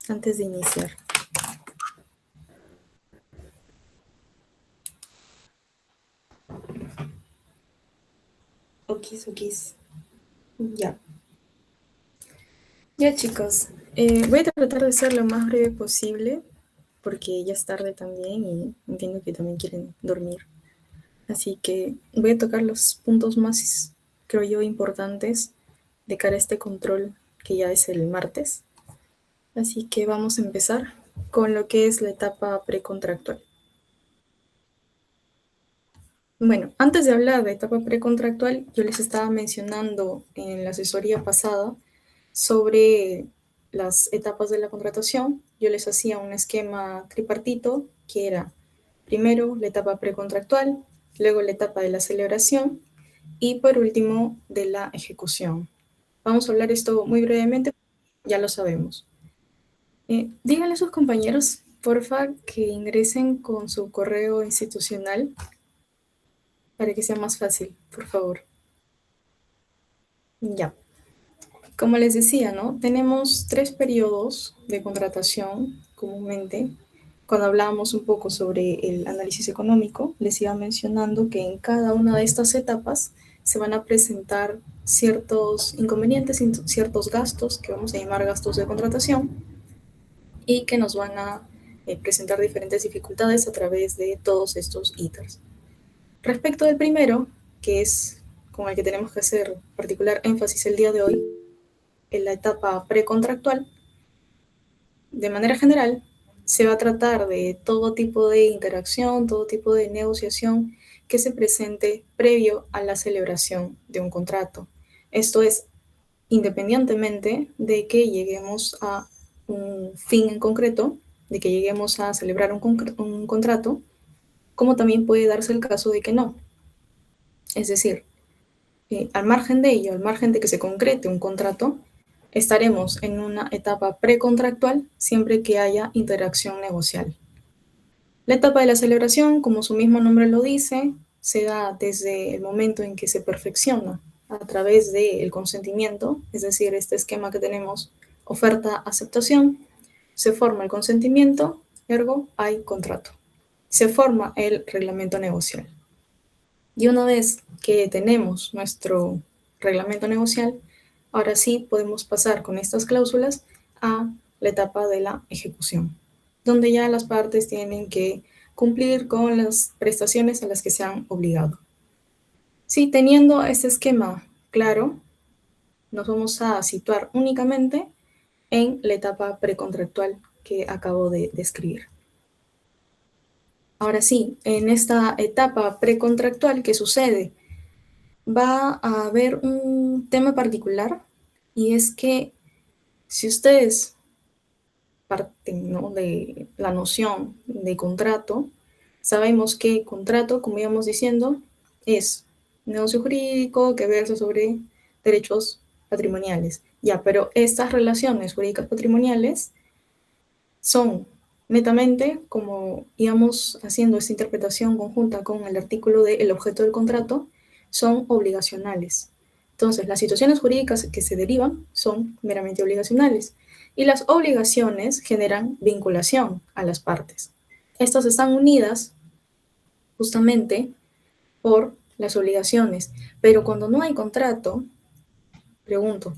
antes de iniciar. Okis, okis. Ya. Ya, chicos. Voy a tratar de ser lo más breve posible porque ya es tarde también y entiendo que también quieren dormir. Así que voy a tocar los puntos más, creo yo, importantes de cara a este control que ya es el martes. Así que vamos a empezar con lo que es la etapa precontractual. Bueno, antes de hablar de etapa precontractual, yo les estaba mencionando en la asesoría pasada sobre las etapas de la contratación. Yo les hacía un esquema tripartito que era primero la etapa precontractual, luego la etapa de la celebración y por último de la ejecución. Vamos a hablar esto muy brevemente, ya lo sabemos. Díganle a sus compañeros, porfa, que ingresen con su correo institucional para que sea más fácil, por favor. Ya. Como les decía, ¿no? Tenemos 3 periodos de contratación comúnmente. Cuando hablábamos un poco sobre el análisis económico, les iba mencionando que en cada una de estas etapas se van a presentar ciertos inconvenientes, ciertos gastos, que vamos a llamar gastos de contratación, y que nos van a presentar diferentes dificultades a través de todos estos ítems. Respecto del primero, que es con el que tenemos que hacer particular énfasis el día de hoy, en la etapa precontractual, de manera general, se va a tratar de todo tipo de interacción, todo tipo de negociación que se presente previo a la celebración de un contrato. Esto es independientemente de que lleguemos a un fin en concreto, de que lleguemos a celebrar un contrato, como también puede darse el caso de que no. Es decir, al margen de ello, al margen de que se concrete un contrato, estaremos en una etapa precontractual siempre que haya interacción negocial. La etapa de la celebración, como su mismo nombre lo dice, se da desde el momento en que se perfecciona a través del consentimiento, es decir, este esquema que tenemos, oferta-aceptación, se forma el consentimiento, ergo hay contrato. Se forma el reglamento negocial. Y una vez que tenemos nuestro reglamento negocial, ahora sí podemos pasar con estas cláusulas a la etapa de la ejecución, donde ya las partes tienen que cumplir con las prestaciones a las que se han obligado. Sí, teniendo este esquema claro, nos vamos a situar únicamente en la etapa precontractual que acabo de describir. Ahora sí, en esta etapa precontractual, ¿qué sucede? Va a haber un tema particular y es que si ustedes parten, ¿no?, de la noción de contrato, sabemos que contrato, como íbamos diciendo, es negocio jurídico que versa sobre derechos patrimoniales. Ya, pero estas relaciones jurídicas patrimoniales son netamente, como íbamos haciendo esta interpretación conjunta con el artículo de el objeto del contrato, son obligacionales. Entonces, las situaciones jurídicas que se derivan son meramente obligacionales y las obligaciones generan vinculación a las partes. Estas están unidas justamente por las obligaciones, pero cuando no hay contrato, pregunto,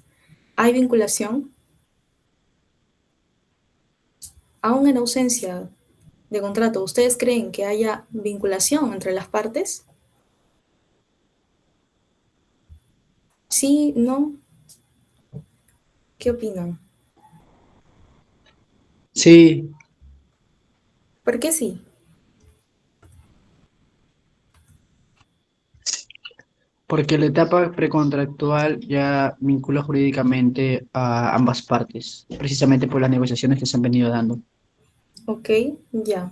¿hay vinculación? Aún en ausencia de contrato, ¿ustedes creen que haya vinculación entre las partes? ¿Sí? ¿No? ¿Qué opinan? Sí, ¿Por qué sí? porque la etapa precontractual ya vincula jurídicamente a ambas partes, precisamente por las negociaciones que se han venido dando. Ok, ya.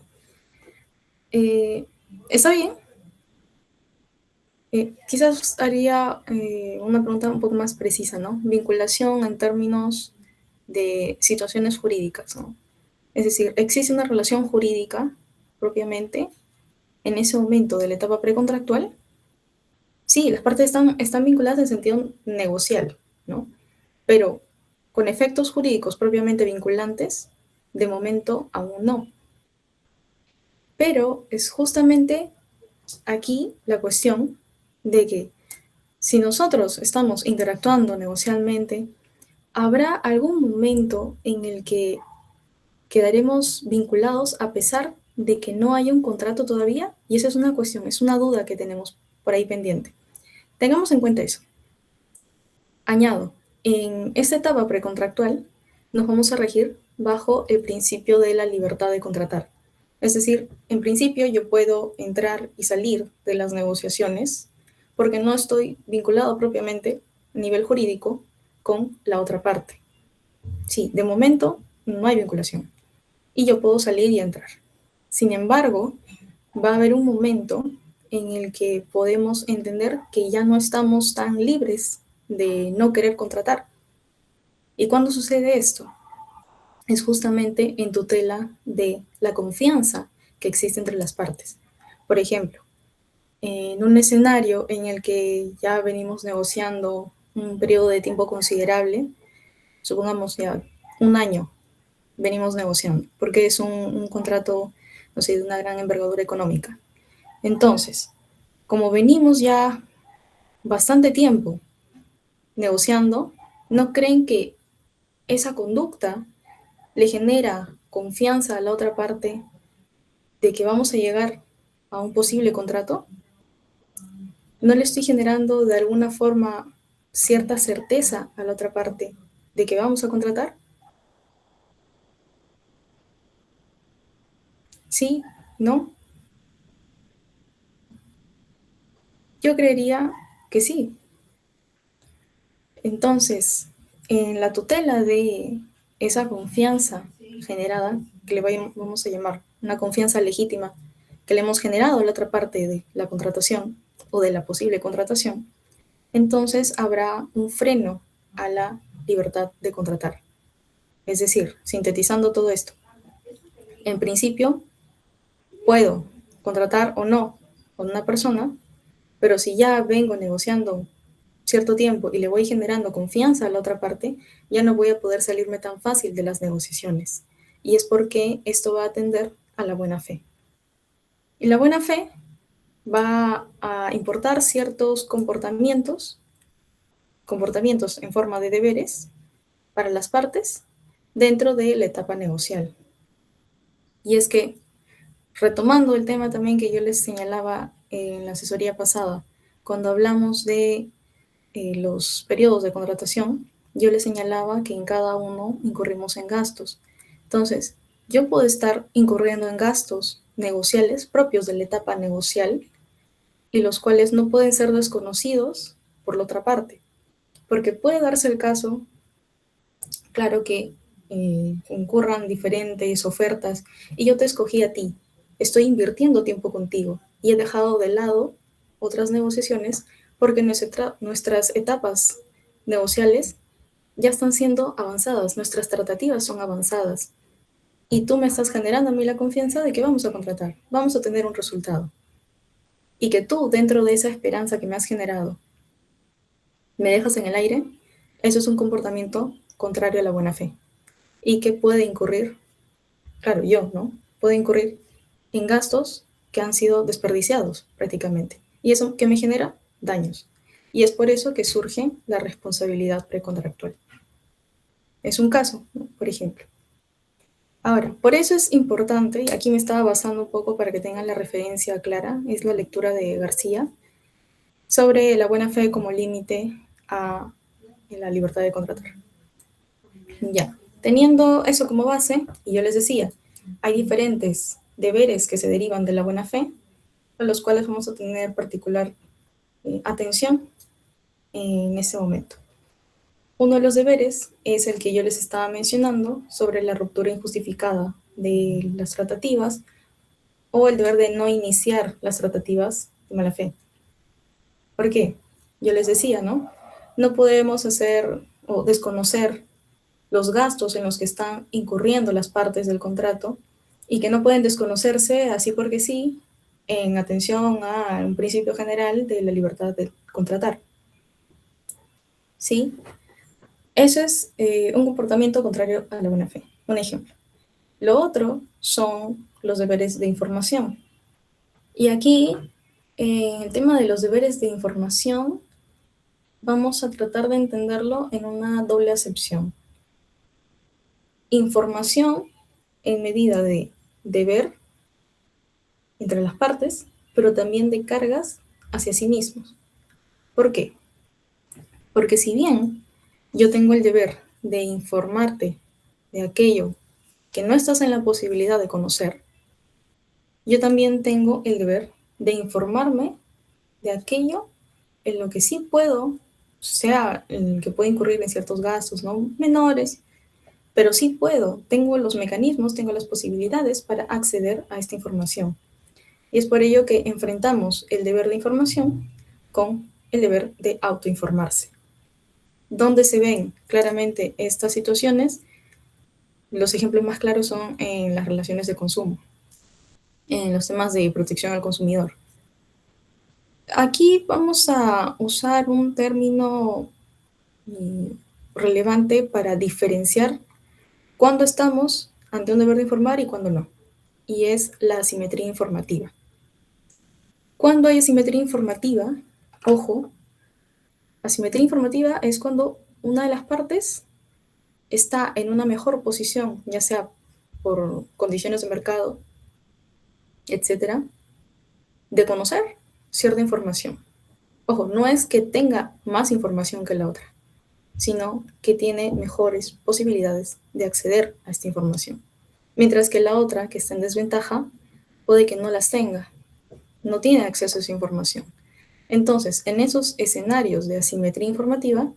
¿Está bien? Quizás haría una pregunta un poco más precisa, ¿no? Vinculación en términos de situaciones jurídicas, ¿no? Es decir, ¿existe una relación jurídica propiamente en ese momento de la etapa precontractual? Sí, las partes están vinculadas en sentido negocial, ¿no? Pero con efectos jurídicos propiamente vinculantes, De momento, aún no. Pero es justamente aquí la cuestión de que si nosotros estamos interactuando negocialmente, ¿habrá algún momento en el que quedaremos vinculados a pesar de que no haya un contrato todavía? Y esa es una cuestión, es una duda que tenemos por ahí pendiente. Tengamos en cuenta eso. Añado, en esta etapa precontractual nos vamos a regir bajo el principio de la libertad de contratar. Es decir, en principio yo puedo entrar y salir de las negociaciones porque no estoy vinculado propiamente a nivel jurídico con la otra parte. Sí, de momento no hay vinculación y yo puedo salir y entrar. Sin embargo, va a haber un momento en el que podemos entender que ya no estamos tan libres de no querer contratar. ¿Y cuándo sucede esto? Es justamente en tutela de la confianza que existe entre las partes. Por ejemplo, en un escenario en el que ya venimos negociando un periodo de tiempo considerable, supongamos ya un año venimos negociando, porque es un contrato, no sé, de una gran envergadura económica. Entonces, como venimos ya bastante tiempo negociando, ¿no creen que esa conducta le genera confianza a la otra parte de que vamos a llegar a un posible contrato? ¿No le estoy generando de alguna forma cierta certeza a la otra parte de que vamos a contratar? ¿Sí? ¿No? Yo creería que sí. Entonces, en la tutela de esa confianza generada, que le vamos a llamar una confianza legítima, que le hemos generado a la otra parte de la contratación o de la posible contratación, entonces habrá un freno a la libertad de contratar. Es decir, sintetizando todo esto, en principio puedo contratar o no con una persona, pero si ya vengo negociando cierto tiempo y le voy generando confianza a la otra parte, ya no voy a poder salirme tan fácil de las negociaciones. Y es porque esto va a atender a la buena fe. Y la buena fe va a importar ciertos comportamientos en forma de deberes para las partes dentro de la etapa negocial. Y es que, retomando el tema también que yo les señalaba en la asesoría pasada, cuando hablamos de los periodos de contratación, yo les señalaba que en cada uno incurrimos en gastos. Entonces, yo puedo estar incurriendo en gastos negociales propios de la etapa negocial y los cuales no pueden ser desconocidos por la otra parte, porque puede darse el caso, claro que concurran diferentes ofertas y yo te escogí a ti, estoy invirtiendo tiempo contigo y he dejado de lado otras negociaciones porque nuestras etapas negociales ya están siendo avanzadas, nuestras tratativas son avanzadas y tú me estás generando a mí la confianza de que vamos a contratar, vamos a tener un resultado y que tú dentro de esa esperanza que me has generado me dejas en el aire, eso es un comportamiento contrario a la buena fe y que puede incurrir, claro, yo, ¿no? Puede incurrir en gastos que han sido desperdiciados prácticamente. ¿Y eso qué me genera? Daños. Y es por eso que surge la responsabilidad precontractual. Es un caso, ¿no? Por ejemplo. Ahora, por eso es importante, y aquí me estaba basando un poco para que tengan la referencia clara, es la lectura de García sobre la buena fe como límite a la libertad de contratar. Ya, teniendo eso como base, y yo les decía, hay diferentes deberes que se derivan de la buena fe, a los cuales vamos a tener particular atención en ese momento. Uno de los deberes es el que yo les estaba mencionando sobre la ruptura injustificada de las tratativas o el deber de no iniciar las tratativas de mala fe. ¿Por qué? Yo les decía, ¿no? No podemos hacer o desconocer los gastos en los que están incurriendo las partes del contrato y que no pueden desconocerse así porque sí, en atención a un principio general de la libertad de contratar. ¿Sí? Eso es un comportamiento contrario a la buena fe. Un ejemplo. Lo otro son los deberes de información. Y aquí, en el tema de los deberes de información, vamos a tratar de entenderlo en una doble acepción. Información en medida de deber entre las partes, pero también de cargas hacia sí mismos. ¿Por qué? Porque si bien yo tengo el deber de informarte de aquello que no estás en la posibilidad de conocer, yo también tengo el deber de informarme de aquello en lo que sí puedo, sea el que puede incurrir en ciertos gastos, ¿no? Menores, pero sí puedo, tengo los mecanismos, tengo las posibilidades para acceder a esta información. Y es por ello que enfrentamos el deber de información con el deber de autoinformarse. ¿Dónde se ven claramente estas situaciones? Los ejemplos más claros son en las relaciones de consumo, en los temas de protección al consumidor. Aquí vamos a usar un término relevante para diferenciar cuándo estamos ante un deber de informar y cuándo no, y es la asimetría informativa. Cuando hay asimetría informativa, ojo, asimetría informativa es cuando una de las partes está en una mejor posición, ya sea por condiciones de mercado, etcétera, de conocer cierta información. Ojo, no es que tenga más información que la otra, sino que tiene mejores posibilidades de acceder a esta información. Mientras que la otra, que está en desventaja, puede que no las tenga, no tiene acceso a esa información. Entonces, en esos escenarios de asimetría informativa,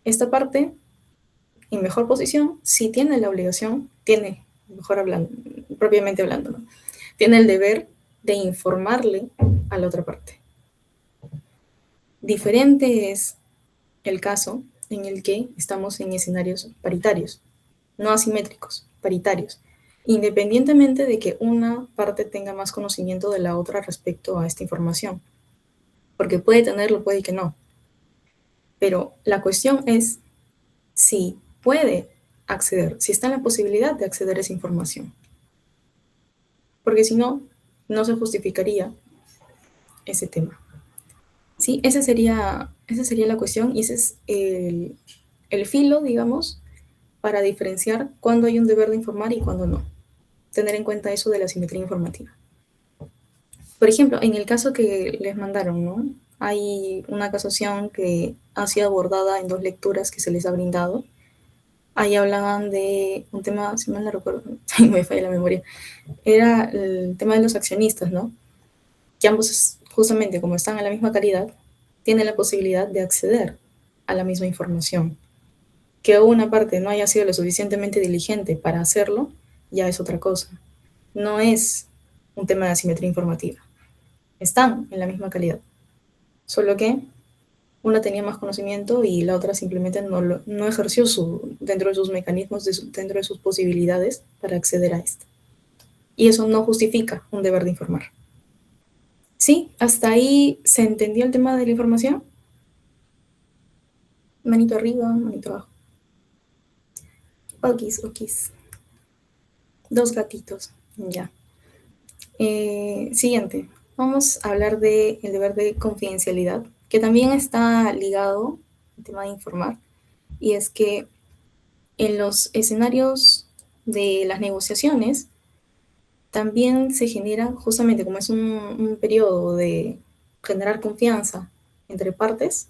esta parte, en mejor posición, sí tiene la obligación, tiene, mejor hablando, propiamente hablando, ¿no? Tiene el deber de informarle a la otra parte. Diferente es el caso en el que estamos en escenarios paritarios, no asimétricos, paritarios, independientemente de que una parte tenga más conocimiento de la otra respecto a esta información, porque puede tenerlo, puede que no. Pero la cuestión es si puede acceder, si está en la posibilidad de acceder a esa información, porque si no, no se justificaría ese tema. Sí, esa sería la cuestión y ese es el filo, digamos, para diferenciar cuándo hay un deber de informar y cuándo no. Tener en cuenta eso de la simetría informativa. Por ejemplo, en el caso que les mandaron, ¿no? Hay una acusación que ha sido abordada en 2 lecturas que se les ha brindado. Ahí hablaban de un tema, si mal no recuerdo, me falla la memoria, era el tema de los accionistas, ¿no? Que ambos, justamente como están en la misma calidad, tienen la posibilidad de acceder a la misma información. Que una parte no haya sido lo suficientemente diligente para hacerlo, ya es otra cosa. No es un tema de asimetría informativa. Están en la misma calidad. Solo que una tenía más conocimiento y la otra simplemente no ejerció dentro de sus mecanismos, dentro de sus posibilidades para acceder a esto. Y eso no justifica un deber de informar. ¿Sí? ¿Hasta ahí se entendió el tema de la información? Manito arriba, manito abajo. Okis, okis. 2 gatitos. Ya. Siguiente. Vamos a hablar del deber de confidencialidad, que también está ligado al tema de informar. Y es que en los escenarios de las negociaciones también se genera, justamente como es un periodo de generar confianza entre partes,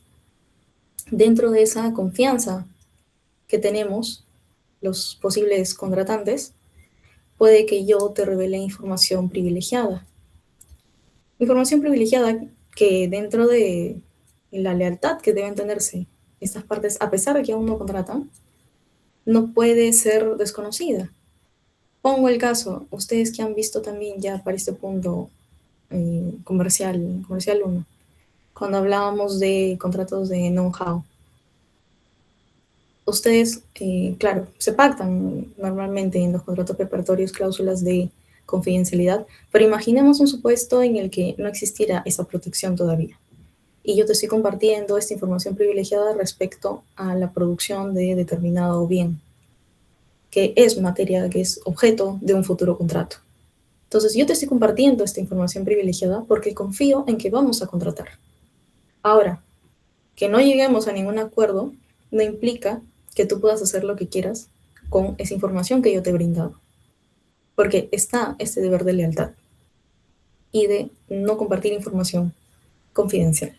dentro de esa confianza que tenemos los posibles contratantes, puede que yo te revele información privilegiada. Información privilegiada que dentro de la lealtad que deben tenerse estas partes, a pesar de que aún no contratan, no puede ser desconocida. Pongo el caso, ustedes que han visto también ya para este punto comercial 1, cuando hablábamos de contratos de know-how. Ustedes, claro, se pactan normalmente en los contratos preparatorios cláusulas de confidencialidad, pero imaginemos un supuesto en el que no existiera esa protección todavía. Y yo te estoy compartiendo esta información privilegiada respecto a la producción de determinado bien. que es materia, que es objeto de un futuro contrato. Entonces, yo te estoy compartiendo esta información privilegiada porque confío en que vamos a contratar. Ahora, que no lleguemos a ningún acuerdo no implica que tú puedas hacer lo que quieras con esa información que yo te he brindado, porque está este deber de lealtad y de no compartir información confidencial.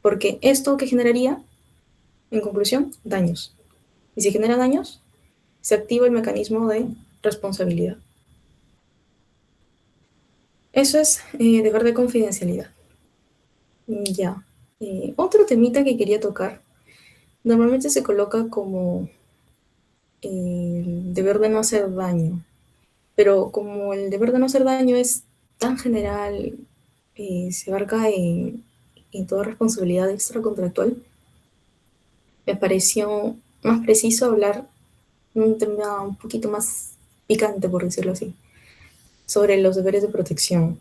Porque esto que generaría, en conclusión, daños. Y si genera daños, se activa el mecanismo de responsabilidad. Eso es deber de confidencialidad. Ya. Otro temita que quería tocar, normalmente se coloca como el deber de no hacer daño, pero como el deber de no hacer daño es tan general, se abarca en toda responsabilidad extracontractual, me pareció más preciso hablar de un tema un poquito más picante, por decirlo así, sobre los deberes de protección.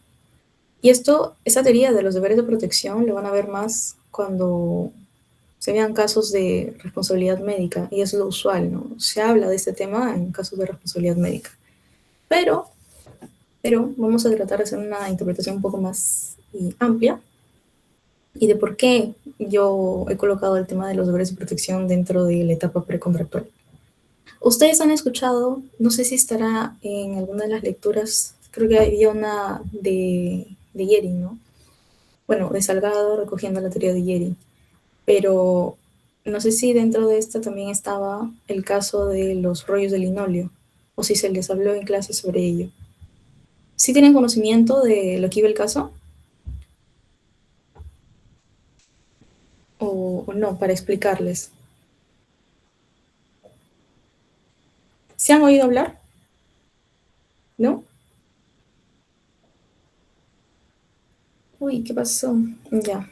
Y esa teoría de los deberes de protección lo van a ver más cuando se vean casos de responsabilidad médica, y es lo usual, ¿no? Se habla de este tema en casos de responsabilidad médica. Pero vamos a tratar de hacer una interpretación un poco más amplia y de por qué yo he colocado el tema de los deberes de protección dentro de la etapa precontractual. Ustedes han escuchado, no sé si estará en alguna de las lecturas, creo que había una de Yeri, ¿no? Bueno, de Salgado recogiendo la teoría de Yeri, pero no sé si dentro de esta también estaba el caso de los rollos de linóleo, o si se les habló en clase sobre ello. ¿Sí tienen conocimiento de lo que iba el caso? ¿O no, para explicarles? ¿Se han oído hablar? ¿No? Uy, ¿qué pasó? Ya.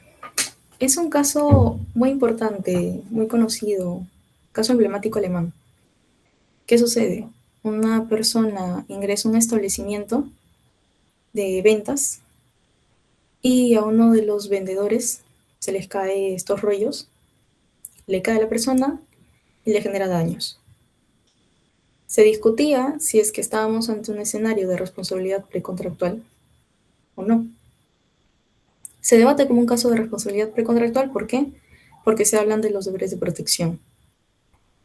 Es un caso muy importante, muy conocido, caso emblemático alemán. ¿Qué sucede? Una persona ingresa a un establecimiento de ventas y a uno de los vendedores se les cae estos rollos, le cae a la persona y le genera daños. Se discutía si es que estábamos ante un escenario de responsabilidad precontractual o no. Se debate como un caso de responsabilidad precontractual, ¿por qué? Porque se hablan de los deberes de protección.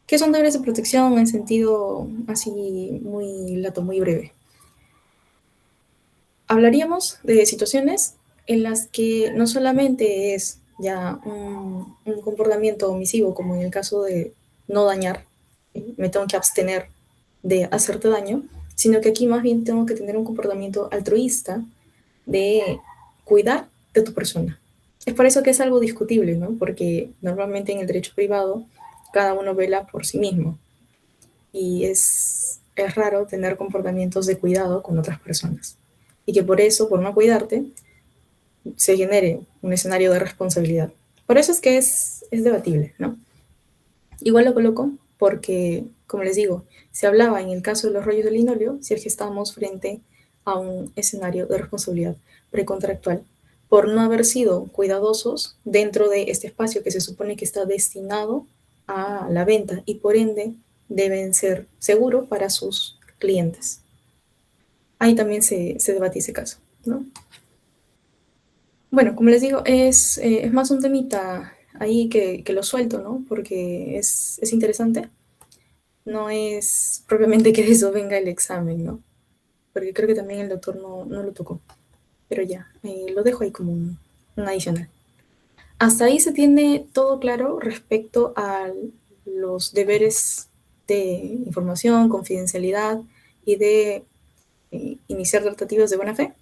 ¿Qué son deberes de protección en sentido así muy lato, muy breve? Hablaríamos de situaciones en las que no solamente es ya un comportamiento omisivo, como en el caso de no dañar, me tengo que abstener de hacerte daño, sino que aquí más bien tengo que tener un comportamiento altruista de cuidar de tu persona. Es por eso que es algo discutible, ¿no? Porque normalmente en el derecho privado cada uno vela por sí mismo y es raro tener comportamientos de cuidado con otras personas. Y que por eso, por no cuidarte, se genere un escenario de responsabilidad. Por eso es que es debatible, ¿no? Igual lo coloco porque, como les digo, se hablaba en el caso de los rollos de linóleo si es que estábamos frente a un escenario de responsabilidad precontractual por no haber sido cuidadosos dentro de este espacio que se supone que está destinado a la venta y por ende deben ser seguros para sus clientes. Ahí también se debate ese caso, ¿no? Bueno, como les digo, es más un temita ahí que lo suelto, ¿no? Porque es interesante. No es propiamente que de eso venga el examen, ¿no? Porque creo que también el doctor no lo tocó. Pero ya, lo dejo ahí como un adicional. Hasta ahí se tiene todo claro respecto a los deberes de información, confidencialidad y de iniciar tratativas de buena fe.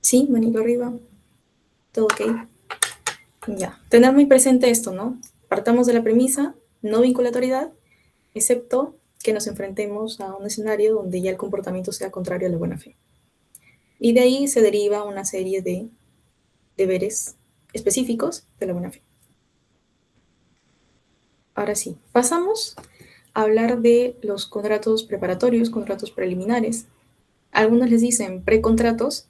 Sí, manito arriba. Todo ok. Ya. Tener muy presente esto, ¿no? Partamos de la premisa, no vinculatoriedad, excepto que nos enfrentemos a un escenario donde ya el comportamiento sea contrario a la buena fe. Y de ahí se deriva una serie de deberes específicos de la buena fe. Ahora sí, pasamos a hablar de los contratos preparatorios, contratos preliminares. Algunos les dicen precontratos.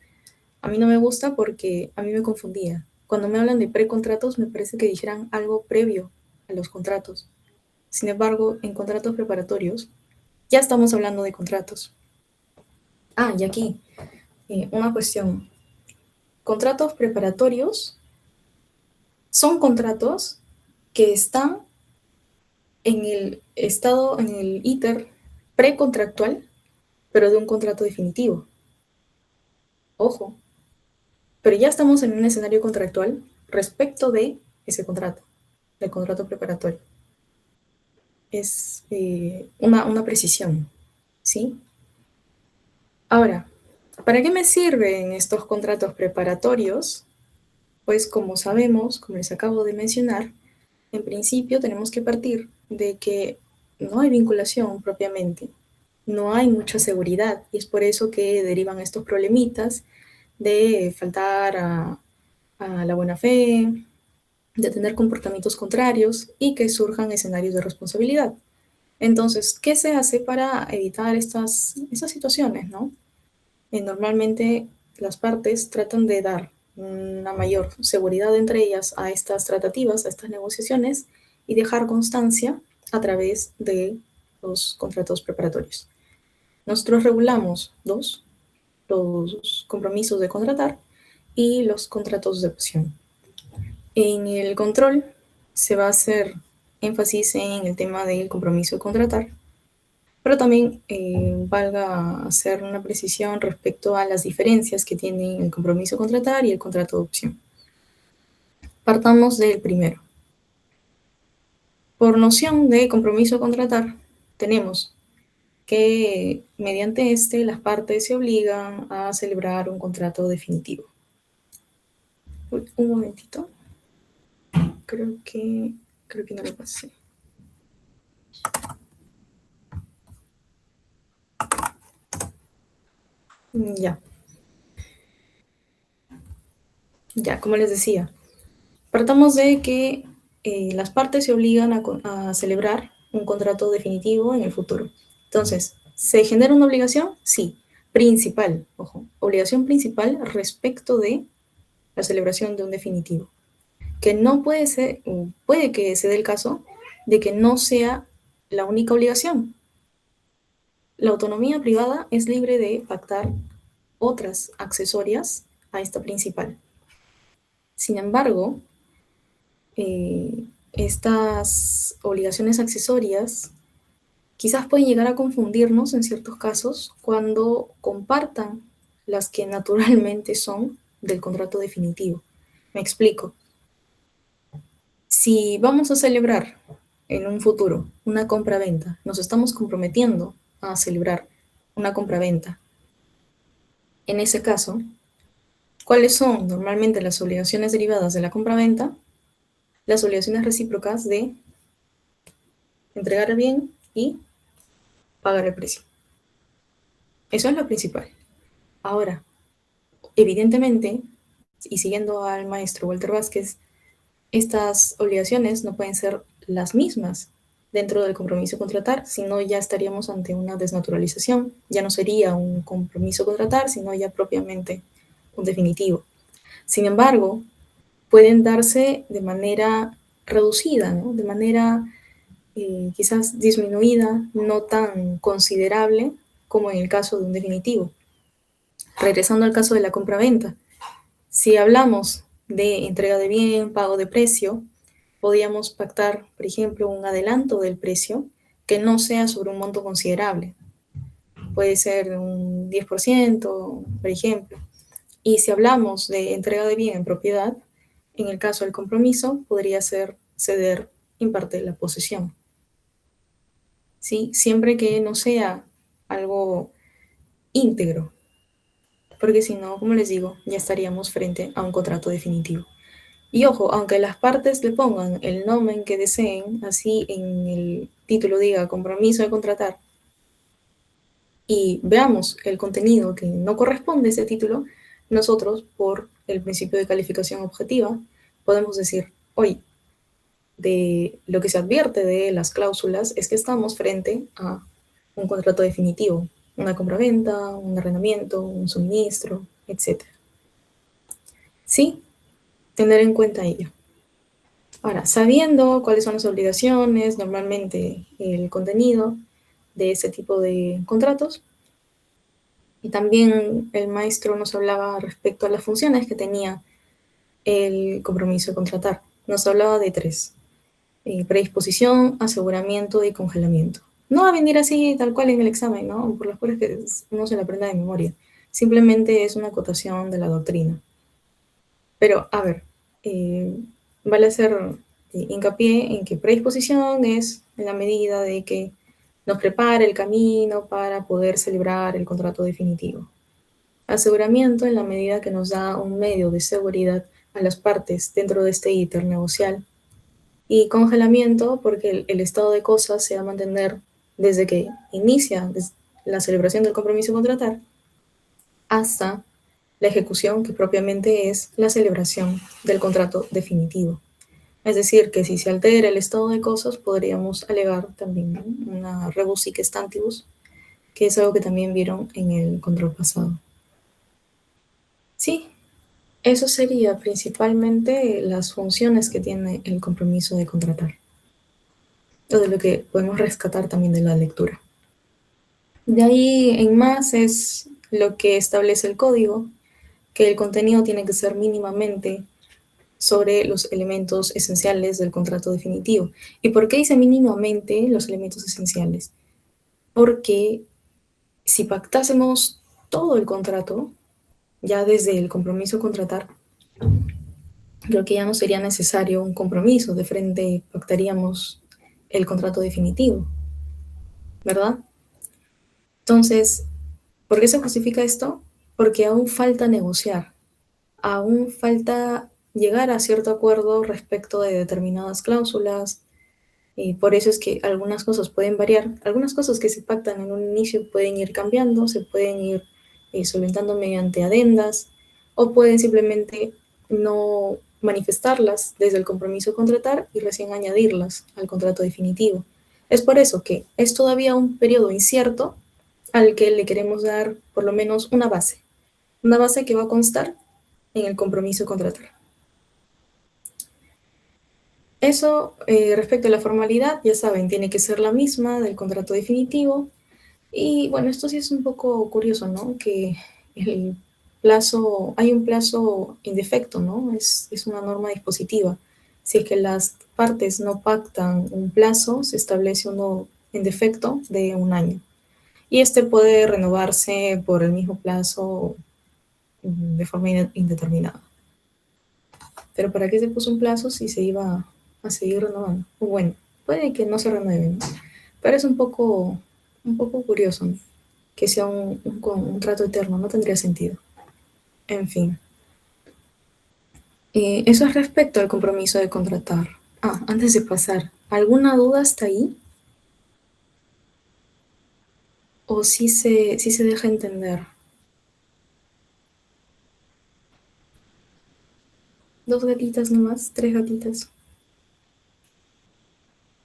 A mí no me gusta porque a mí me confundía. Cuando me hablan de precontratos me parece que dijeran algo previo a los contratos. Sin embargo, en contratos preparatorios, ya estamos hablando de contratos. Y aquí, una cuestión. Contratos preparatorios son contratos que están en el estado, en el íter precontractual, pero de un contrato definitivo. Ojo, pero ya estamos en un escenario contractual respecto de ese contrato, del contrato preparatorio. Es una precisión, ¿sí? Ahora, ¿para qué me sirven estos contratos preparatorios? Pues como sabemos, como les acabo de mencionar, en principio tenemos que partir de que no hay vinculación propiamente, no hay mucha seguridad y es por eso que derivan estos problemitas de faltar a la buena fe, de tener comportamientos contrarios y que surjan escenarios de responsabilidad. Entonces, ¿qué se hace para evitar estas situaciones, no? Normalmente las partes tratan de dar una mayor seguridad entre ellas a estas tratativas, a estas negociaciones y dejar constancia a través de los contratos preparatorios. Nosotros regulamos dos, los compromisos de contratar y los contratos de opción. En el control se va a hacer énfasis en el tema del compromiso de contratar, pero también valga hacer una precisión respecto a las diferencias que tienen el compromiso de contratar y el contrato de opción. Partamos del primero. Por noción de compromiso de contratar, tenemos que mediante este las partes se obligan a celebrar un contrato definitivo. Un momentito. Creo que no lo pasé. Ya. Ya, como les decía, partamos de que las partes se obligan a celebrar un contrato definitivo en el futuro. Entonces, ¿se genera una obligación? Sí. Principal, ojo, obligación principal respecto de la celebración de un definitivo. Que no puede ser, puede que se dé el caso de que no sea la única obligación. La autonomía privada es libre de pactar otras accesorias a esta principal. Sin embargo, estas obligaciones accesorias quizás pueden llegar a confundirnos en ciertos casos cuando compartan las que naturalmente son del contrato definitivo. Me explico. Si vamos a celebrar en un futuro una compra-venta, nos estamos comprometiendo a celebrar una compra-venta. En ese caso, ¿cuáles son normalmente las obligaciones derivadas de la compra-venta? Las obligaciones recíprocas de entregar el bien y pagar el precio. Eso es lo principal. Ahora, evidentemente, y siguiendo al maestro Walter Vázquez, estas obligaciones no pueden ser las mismas dentro del compromiso contratar, sino ya estaríamos ante una desnaturalización. Ya no sería un compromiso contratar, sino ya propiamente un definitivo. Sin embargo, pueden darse de manera reducida, ¿no? De manera quizás disminuida, no tan considerable como en el caso de un definitivo. Regresando al caso de la compra-venta, si hablamos de entrega de bien, pago de precio, podríamos pactar, por ejemplo, un adelanto del precio que no sea sobre un monto considerable. Puede ser un 10%, por ejemplo. Y si hablamos de entrega de bien en propiedad, en el caso del compromiso, podría ser ceder en parte de la posesión. ¿Sí? Siempre que no sea algo íntegro, porque si no, como les digo, ya estaríamos frente a un contrato definitivo. Y ojo, aunque las partes le pongan el nombre que deseen, así en el título diga compromiso de contratar, y veamos el contenido que no corresponde a ese título, nosotros, por el principio de calificación objetiva, podemos decir, oye, de lo que se advierte de las cláusulas es que estamos frente a un contrato definitivo, una compraventa, un arrendamiento, un suministro, etc. Sí, tener en cuenta ello. Ahora, sabiendo cuáles son las obligaciones, normalmente el contenido de este tipo de contratos, y también el maestro nos hablaba respecto a las funciones que tenía el compromiso de contratar. Nos hablaba de tres: predisposición, aseguramiento y congelamiento. No va a venir así tal cual en el examen, ¿no? Por las cuales que uno se la aprenda de memoria. Simplemente es una acotación de la doctrina. Pero, a ver, eh, vale hacer hincapié en que predisposición es en la medida de que nos prepara el camino para poder celebrar el contrato definitivo. Aseguramiento en la medida que nos da un medio de seguridad a las partes dentro de este íter negocial. Y congelamiento porque el estado de cosas se va a mantener desde que inicia la celebración del compromiso contratar hasta la ejecución, que propiamente es la celebración del contrato definitivo. Es decir, que si se altera el estado de cosas, podríamos alegar también, ¿no?, una rebus sic stantibus, que es algo que también vieron en el control pasado. Sí, eso sería principalmente las funciones que tiene el compromiso de contratar, o de lo que podemos rescatar también de la lectura. De ahí en más es lo que establece el código, que el contenido tiene que ser mínimamente sobre los elementos esenciales del contrato definitivo. ¿Y por qué dice mínimamente los elementos esenciales? Porque si pactásemos todo el contrato, ya desde el compromiso a contratar, creo que ya no sería necesario un compromiso, de frente pactaríamos el contrato definitivo, ¿verdad? Entonces, ¿por qué se justifica esto? Porque aún falta negociar, aún falta llegar a cierto acuerdo respecto de determinadas cláusulas, y por eso es que algunas cosas pueden variar, algunas cosas que se pactan en un inicio pueden ir cambiando, se pueden ir solventando mediante adendas, o pueden simplemente no manifestarlas desde el compromiso a contratar y recién añadirlas al contrato definitivo. Es por eso que es todavía un periodo incierto al que le queremos dar por lo menos una base que va a constar en el compromiso a contratar. Eso, respecto a la formalidad, ya saben, tiene que ser la misma del contrato definitivo. Y bueno, esto sí es un poco curioso, ¿no? Que el plazo, hay un plazo indefecto, ¿no? Es una norma dispositiva. Si es que las partes no pactan un plazo, se establece uno en defecto de un año. Y este puede renovarse por el mismo plazo de forma indeterminada. Pero ¿para qué se puso un plazo si se iba a seguir renovando? Bueno, puede que no se renueven, ¿no? Pero es un poco curioso, ¿no?, que sea un trato eterno, no tendría sentido. En fin, eso es respecto al compromiso de contratar. Ah, antes de pasar, ¿alguna duda hasta ahí? ¿O sí se deja entender? ¿Dos gatitas nomás? ¿Tres gatitas?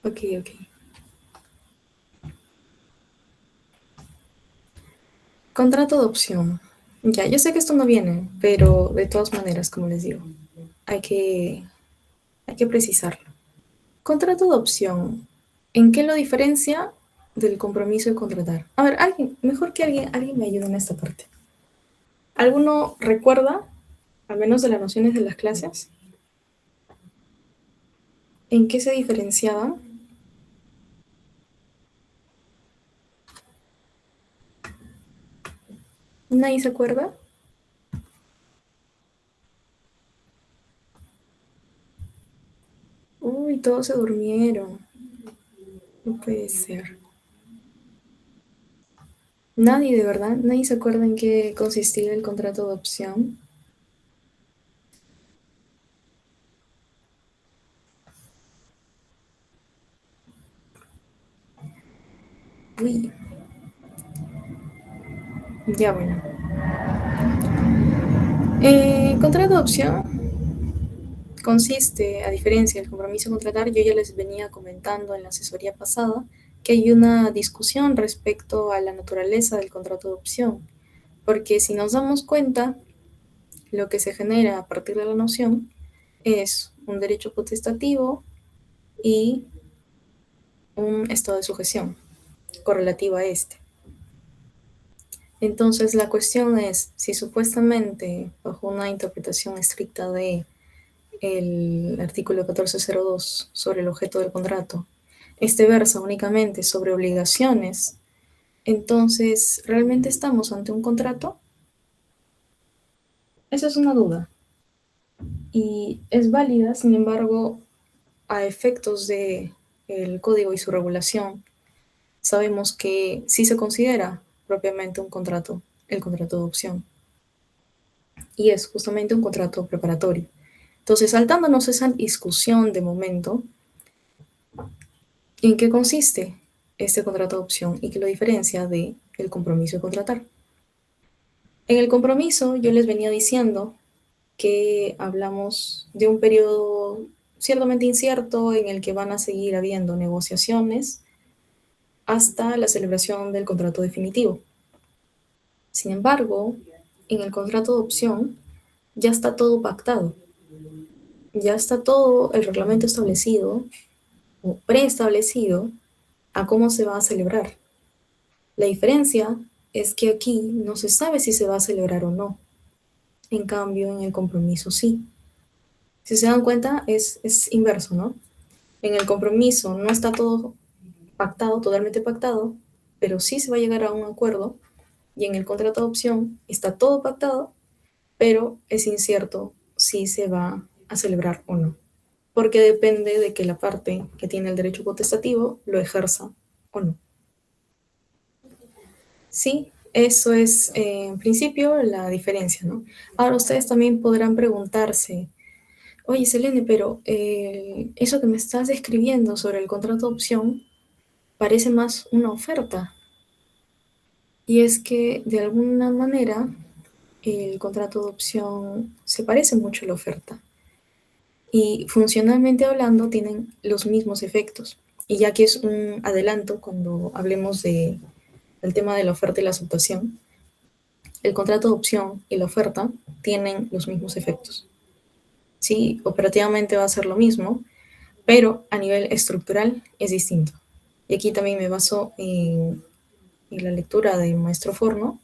Ok, ok. Contrato de opción. Ya, yo sé que esto no viene, pero de todas maneras, como les digo, hay que, hay que precisarlo. Contrato de opción, ¿en qué lo diferencia del compromiso de contratar? A ver, mejor que alguien me ayude en esta parte. ¿Alguno recuerda, al menos de las nociones de las clases, en qué se diferenciaban? ¿Nadie se acuerda? Uy, todos se durmieron. No puede ser. Nadie, de verdad, nadie se acuerda en qué consistía el contrato de opción. Uy, ya bueno. Contrato de opción consiste, a diferencia del compromiso a contratar, yo ya les venía comentando en la asesoría pasada que hay una discusión respecto a la naturaleza del contrato de opción, porque si nos damos cuenta, lo que se genera a partir de la noción es un derecho potestativo y un estado de sujeción correlativo a este. Entonces, la cuestión es si supuestamente, bajo una interpretación estricta de el artículo 1402 sobre el objeto del contrato, este versa únicamente sobre obligaciones, entonces, ¿realmente estamos ante un contrato? Esa es una duda y es válida, sin embargo, a efectos de el código y su regulación, sabemos que sí se considera propiamente un contrato, el contrato de opción, y es justamente un contrato preparatorio. Entonces, saltándonos esa discusión de momento, ¿en qué consiste este contrato de opción y qué lo diferencia de el compromiso de contratar? En el compromiso yo les venía diciendo que hablamos de un periodo ciertamente incierto en el que van a seguir habiendo negociaciones hasta la celebración del contrato definitivo. Sin embargo, en el contrato de opción ya está todo pactado, ya está todo el reglamento establecido o preestablecido a cómo se va a celebrar. La diferencia es que aquí no se sabe si se va a celebrar o no. En cambio, en el compromiso sí. Si se dan cuenta, es inverso, ¿no? En el compromiso no está todo pactado, totalmente pactado, pero sí se va a llegar a un acuerdo. Y en el contrato de opción está todo pactado, pero es incierto si se va a celebrar o no, porque depende de que la parte que tiene el derecho potestativo lo ejerza o no. Sí, eso es en principio la diferencia, ¿no? Ahora ustedes también podrán preguntarse, oye Selene, pero eso que me estás describiendo sobre el contrato de opción parece más una oferta. Y es que de alguna manera el contrato de opción se parece mucho a la oferta y funcionalmente hablando tienen los mismos efectos. Y ya que es un adelanto cuando hablemos del tema de la oferta y la aceptación, el contrato de opción y la oferta tienen los mismos efectos. Sí, operativamente va a ser lo mismo, pero a nivel estructural es distinto. Y aquí también me baso en la lectura de Maestro Forno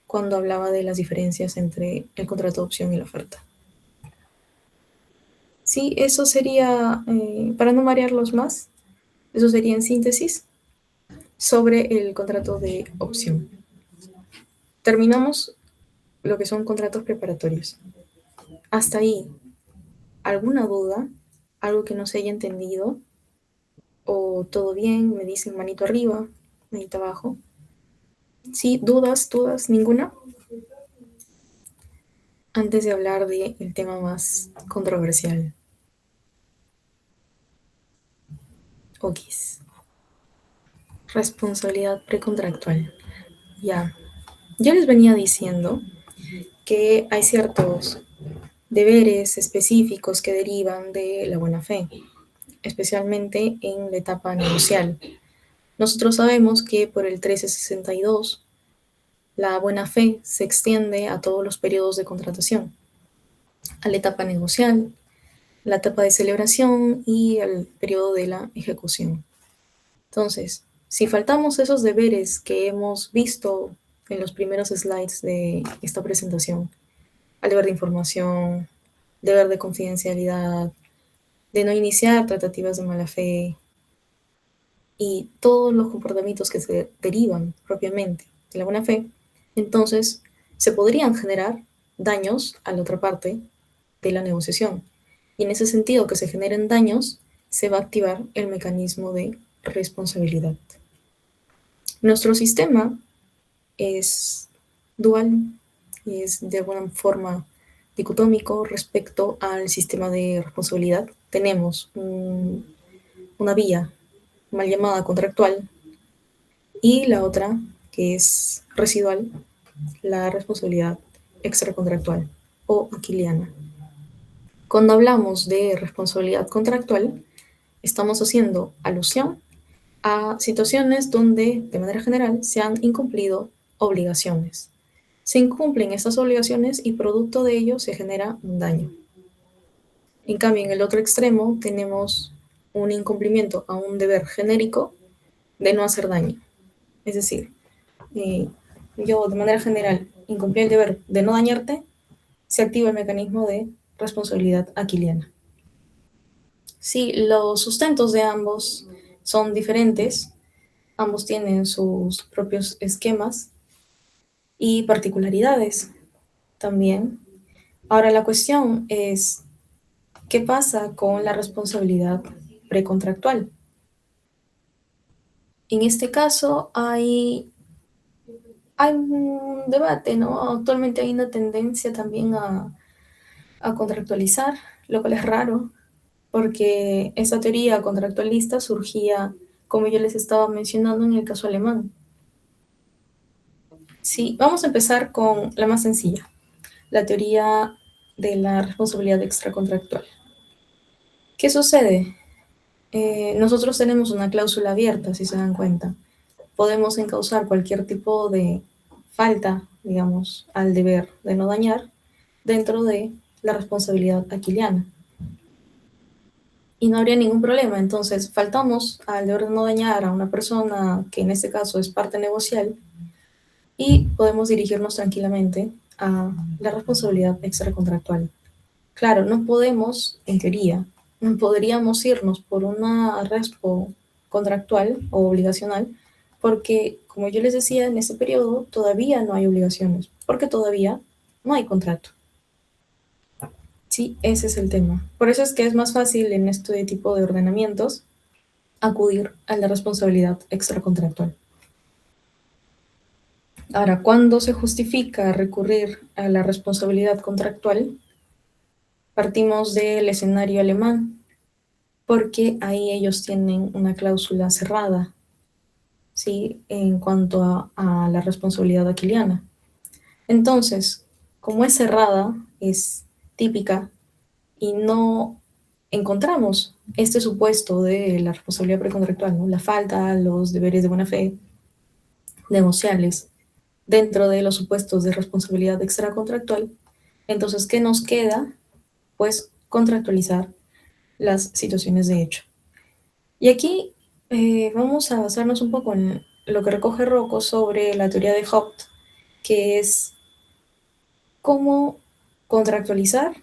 cuando hablaba de las diferencias entre el contrato de opción y la oferta. Sí, eso sería, para no marearlos más, eso sería en síntesis sobre el contrato de opción. Terminamos lo que son contratos preparatorios. Hasta ahí, ¿alguna duda? ¿Algo que no se haya entendido? ¿O todo bien? Me dicen manito arriba, manito abajo. Sí, dudas, ninguna. Antes de hablar del tema más controversial. OKIS. Responsabilidad precontractual. Ya. Yo les venía diciendo que hay ciertos deberes específicos que derivan de la buena fe, especialmente en la etapa negocial. Nosotros sabemos que por el 1362 la buena fe se extiende a todos los periodos de contratación, a la etapa negocial, la etapa de celebración y al periodo de la ejecución. Entonces, si faltamos esos deberes que hemos visto en los primeros slides de esta presentación, al deber de información, deber de confidencialidad, de no iniciar tratativas de mala fe y todos los comportamientos que se derivan propiamente de la buena fe, entonces se podrían generar daños a la otra parte de la negociación. Y en ese sentido que se generen daños, se va a activar el mecanismo de responsabilidad. Nuestro sistema es dual y es de alguna forma dicotómico respecto al sistema de responsabilidad. Tenemos una vía mal llamada contractual y la otra que es residual, la responsabilidad extracontractual o aquiliana. Cuando hablamos de responsabilidad contractual, estamos haciendo alusión a situaciones donde, de manera general, se han incumplido obligaciones. Se incumplen estas obligaciones y producto de ello se genera un daño. En cambio, en el otro extremo tenemos un incumplimiento a un deber genérico de no hacer daño. Es decir, yo de manera general incumplí el deber de no dañarte, se activa el mecanismo de responsabilidad aquiliana. Sí, los sustentos de ambos son diferentes, ambos tienen sus propios esquemas y particularidades también. Ahora la cuestión es, ¿qué pasa con la responsabilidad precontractual? En este caso hay un debate, ¿no? Actualmente hay una tendencia también a contractualizar, lo cual es raro, porque esa teoría contractualista surgía, como yo les estaba mencionando, en el caso alemán. Sí, vamos a empezar con la más sencilla, la teoría de la responsabilidad extracontractual. ¿Qué sucede? Nosotros tenemos una cláusula abierta, si se dan cuenta. Podemos encauzar cualquier tipo de falta, digamos, al deber de no dañar dentro de la responsabilidad aquiliana. Y no habría ningún problema. Entonces, faltamos al deber de no dañar a una persona que en este caso es parte negocial y podemos dirigirnos tranquilamente a la responsabilidad extracontractual. Claro, no podemos, en teoría, no podríamos irnos por una respo contractual o obligacional porque, como yo les decía, en ese periodo todavía no hay obligaciones, porque todavía no hay contrato. Sí, ese es el tema. Por eso es que es más fácil en este tipo de ordenamientos acudir a la responsabilidad extracontractual. Ahora, ¿cuándo se justifica recurrir a la responsabilidad contractual? Partimos del escenario alemán, porque ahí ellos tienen una cláusula cerrada, ¿sí? En cuanto a la responsabilidad aquiliana. Entonces, como es cerrada, es típica y no encontramos este supuesto de la responsabilidad precontractual, ¿no? La falta, los deberes de buena fe negociables dentro de los supuestos de responsabilidad extracontractual. Entonces, ¿qué nos queda? Pues contractualizar las situaciones de hecho. Y aquí vamos a basarnos un poco en lo que recoge Rocco sobre la teoría de Hopf, que es cómo contractualizar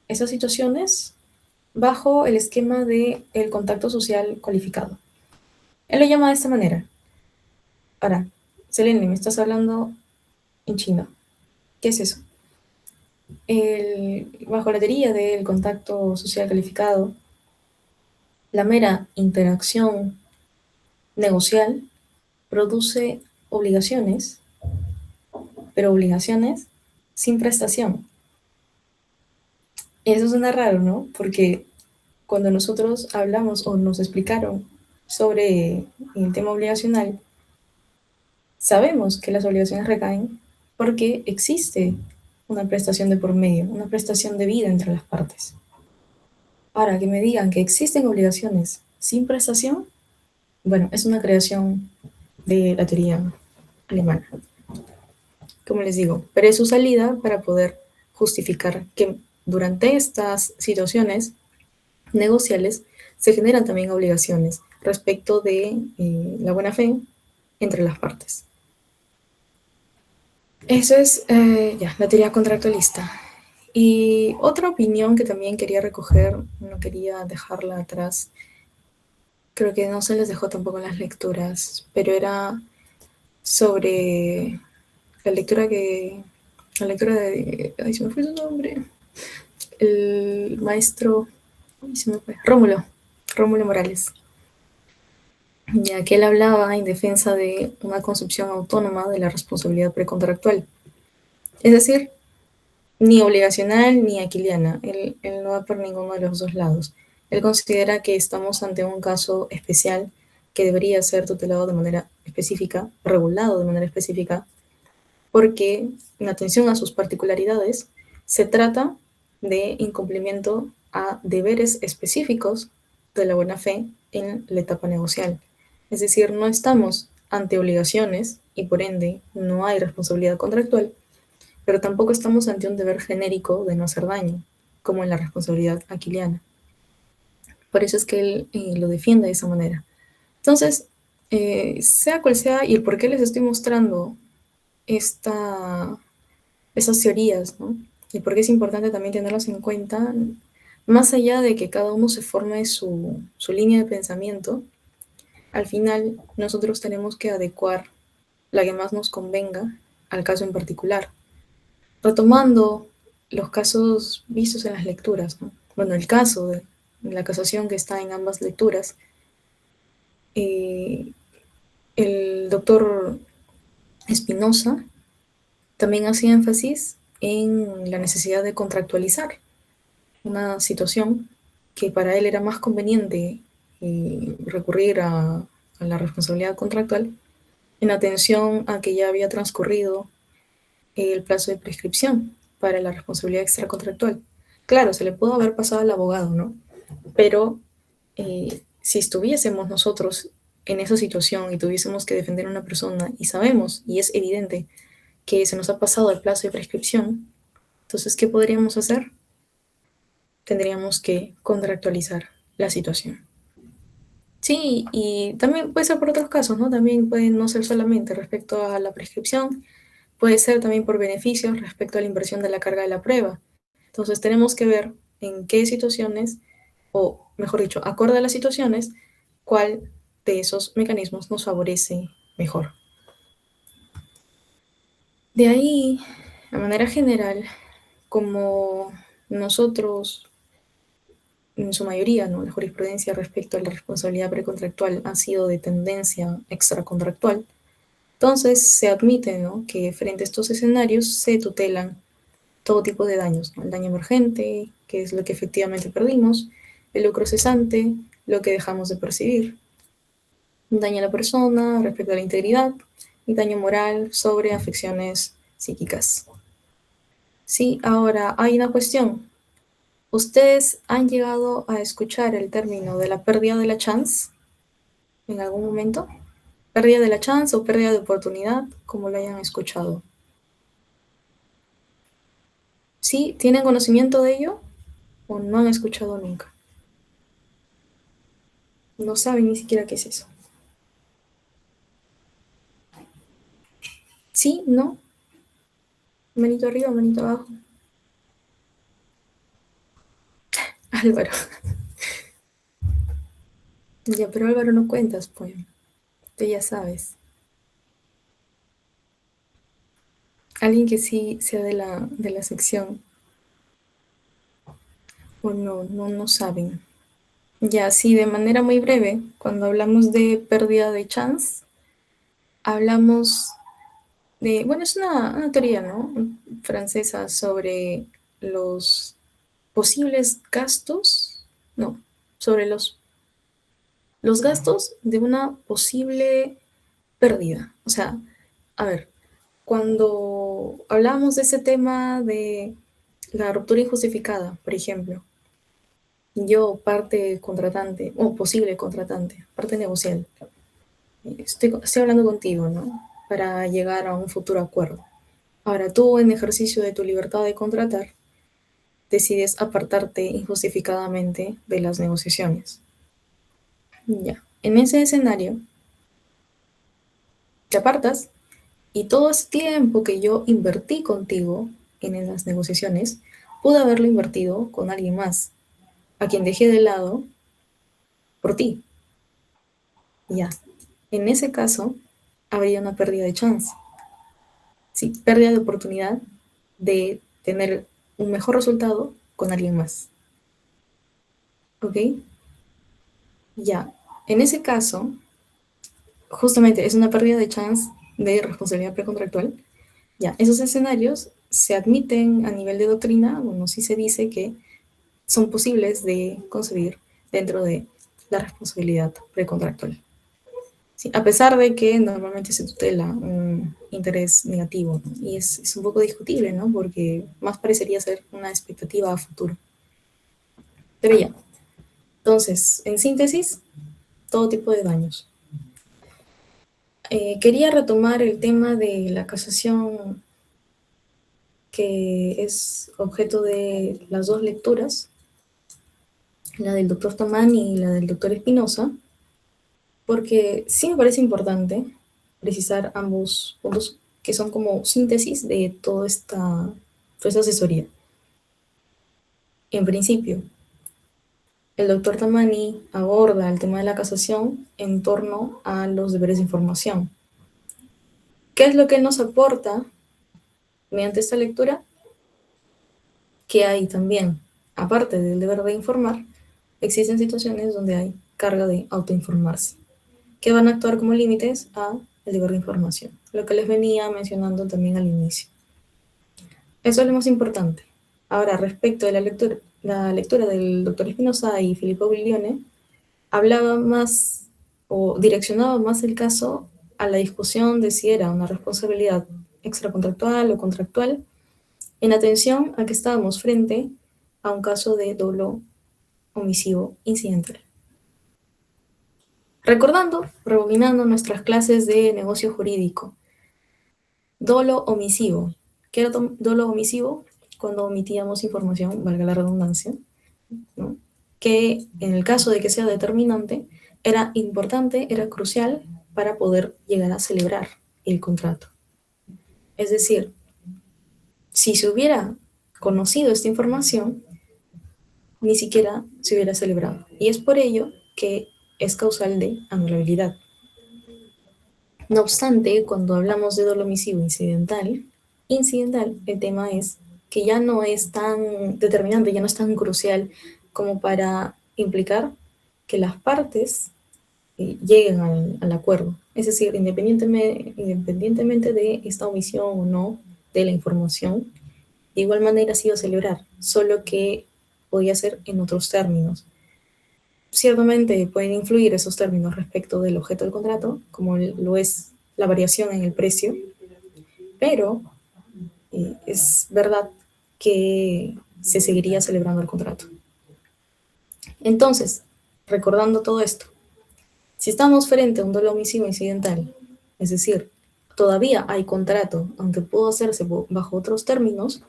esas situaciones bajo el esquema del contacto social cualificado. Él lo llama de esta manera. Ahora, Selene, me estás hablando en chino. ¿Qué es eso? Bajo la teoría del contacto social calificado, la mera interacción negocial produce obligaciones, pero obligaciones sin prestación. Eso suena raro, ¿no? Porque cuando nosotros hablamos o nos explicaron sobre el tema obligacional, sabemos que las obligaciones recaen porque existe una prestación de por medio, una prestación de vida entre las partes. Ahora, que me digan que existen obligaciones sin prestación, bueno, es una creación de la teoría alemana, como les digo, pero es su salida para poder justificar que durante estas situaciones negociales se generan también obligaciones respecto de la buena fe entre las partes. Eso es ya la teoría contractualista. Y otra opinión que también quería recoger, no quería dejarla atrás, creo que no se les dejó tampoco en las lecturas, pero era sobre la lectura de, ay, se me fue su nombre, el maestro, ay, se me fue, Rómulo Morales, ya que él hablaba en defensa de una concepción autónoma de la responsabilidad precontractual. Es decir, ni obligacional ni aquiliana. Él no va por ninguno de los dos lados. Él considera que estamos ante un caso especial que debería ser tutelado de manera específica, regulado de manera específica, porque en atención a sus particularidades se trata de incumplimiento a deberes específicos de la buena fe en la etapa negocial. Es decir, no estamos ante obligaciones y por ende no hay responsabilidad contractual, pero tampoco estamos ante un deber genérico de no hacer daño, como en la responsabilidad aquiliana. Por eso es que él lo defiende de esa manera. Entonces, sea cual sea, y el por qué les estoy mostrando esas teorías, ¿no? Y por qué es importante también tenerlas en cuenta, más allá de que cada uno se forme su línea de pensamiento, al final nosotros tenemos que adecuar la que más nos convenga al caso en particular. Retomando los casos vistos en las lecturas, ¿no? Bueno, el caso de la casación que está en ambas lecturas, el doctor Espinosa también hacía énfasis en la necesidad de contractualizar una situación que para él era más conveniente recurrir a la responsabilidad contractual en atención a que ya había transcurrido el plazo de prescripción para la responsabilidad extracontractual. Claro, se le pudo haber pasado al abogado, ¿no? Pero si estuviésemos nosotros en esa situación y tuviésemos que defender a una persona y sabemos, y es evidente, que se nos ha pasado el plazo de prescripción, entonces, ¿qué podríamos hacer? Tendríamos que contractualizar la situación. Sí, y también puede ser por otros casos, ¿no? También puede no ser solamente respecto a la prescripción, puede ser también por beneficios respecto a la inversión de la carga de la prueba. Entonces tenemos que ver en qué situaciones, o mejor dicho, acorde a las situaciones, cuál de esos mecanismos nos favorece mejor. De ahí, de manera general, como nosotros, en su mayoría, ¿no? La jurisprudencia respecto a la responsabilidad precontractual ha sido de tendencia extracontractual, entonces se admite, ¿no?, que frente a estos escenarios se tutelan todo tipo de daños, ¿no? El daño emergente, que es lo que efectivamente perdimos, el lucro cesante, lo que dejamos de percibir, daño a la persona respecto a la integridad y daño moral sobre afecciones psíquicas. Sí, ahora hay una cuestión. ¿Ustedes han llegado a escuchar el término de la pérdida de la chance en algún momento? Pérdida de la chance o pérdida de oportunidad, como lo hayan escuchado. ¿Sí? ¿Tienen conocimiento de ello o no han escuchado nunca? No saben ni siquiera qué es eso. ¿Sí? ¿No? Manito arriba, manito abajo. Álvaro. Ya, pero Álvaro no cuentas, pues. Tú ya sabes. Alguien que sí sea de la sección. O no saben. Ya, sí, de manera muy breve, cuando hablamos de pérdida de chance, hablamos de, bueno, es una teoría, ¿no?, francesa sobre los posibles gastos, no, sobre los gastos de una posible pérdida. O sea, a ver, cuando hablamos de ese tema de la ruptura injustificada, por ejemplo, yo, parte contratante, o posible contratante, parte negocial, estoy hablando contigo, ¿no?, para llegar a un futuro acuerdo. Ahora tú, en ejercicio de tu libertad de contratar, decides apartarte injustificadamente de las negociaciones. Ya. En ese escenario, te apartas y todo ese tiempo que yo invertí contigo en esas negociaciones, pude haberlo invertido con alguien más, a quien dejé de lado por ti. Ya. En ese caso, habría una pérdida de chance. Sí, pérdida de oportunidad de tener un mejor resultado con alguien más. ¿Ok? Ya. En ese caso, justamente es una pérdida de chance de responsabilidad precontractual. Ya, esos escenarios se admiten a nivel de doctrina, bueno, sí se dice que son posibles de concebir dentro de la responsabilidad precontractual. Sí, a pesar de que normalmente se tutela un interés negativo, ¿no? Y es un poco discutible, ¿no?, porque más parecería ser una expectativa a futuro. Pero ya, entonces, en síntesis, todo tipo de daños. Quería retomar el tema de la casación que es objeto de las dos lecturas, la del doctor Tamani y la del doctor Espinosa, porque sí me parece importante precisar ambos puntos que son como síntesis de toda esta asesoría. En principio, el doctor Tamani aborda el tema de la casación en torno a los deberes de información. ¿Qué es lo que él nos aporta mediante esta lectura? Que hay también, aparte del deber de informar, existen situaciones donde hay carga de autoinformarse, que van a actuar como límites a el deber de información, lo que les venía mencionando también al inicio. Eso es lo más importante. Ahora, respecto de la lectura del doctor Espinosa y Filippo Biglione, hablaba más o direccionaba más el caso a la discusión de si era una responsabilidad extracontractual o contractual, en atención a que estábamos frente a un caso de dolo omisivo incidental. Recordando, rebobinando nuestras clases de negocio jurídico, dolo omisivo. ¿Qué era dolo omisivo? Cuando omitíamos información, valga la redundancia, ¿no? Que en el caso de que sea determinante, era importante, era crucial para poder llegar a celebrar el contrato. Es decir, si se hubiera conocido esta información, ni siquiera se hubiera celebrado. Y es por ello que es causal de anulabilidad. No obstante, cuando hablamos de dolo omisivo incidental, el tema es que ya no es tan determinante, ya no es tan crucial como para implicar que las partes lleguen al acuerdo. Es decir, independientemente de esta omisión o no de la información, de igual manera se iba a celebrar, solo que podía ser en otros términos. Ciertamente pueden influir esos términos respecto del objeto del contrato, como lo es la variación en el precio, pero es verdad que se seguiría celebrando el contrato. Entonces, recordando todo esto, si estamos frente a un dolo omisivo incidental, es decir, todavía hay contrato, aunque pudo hacerse bajo otros términos,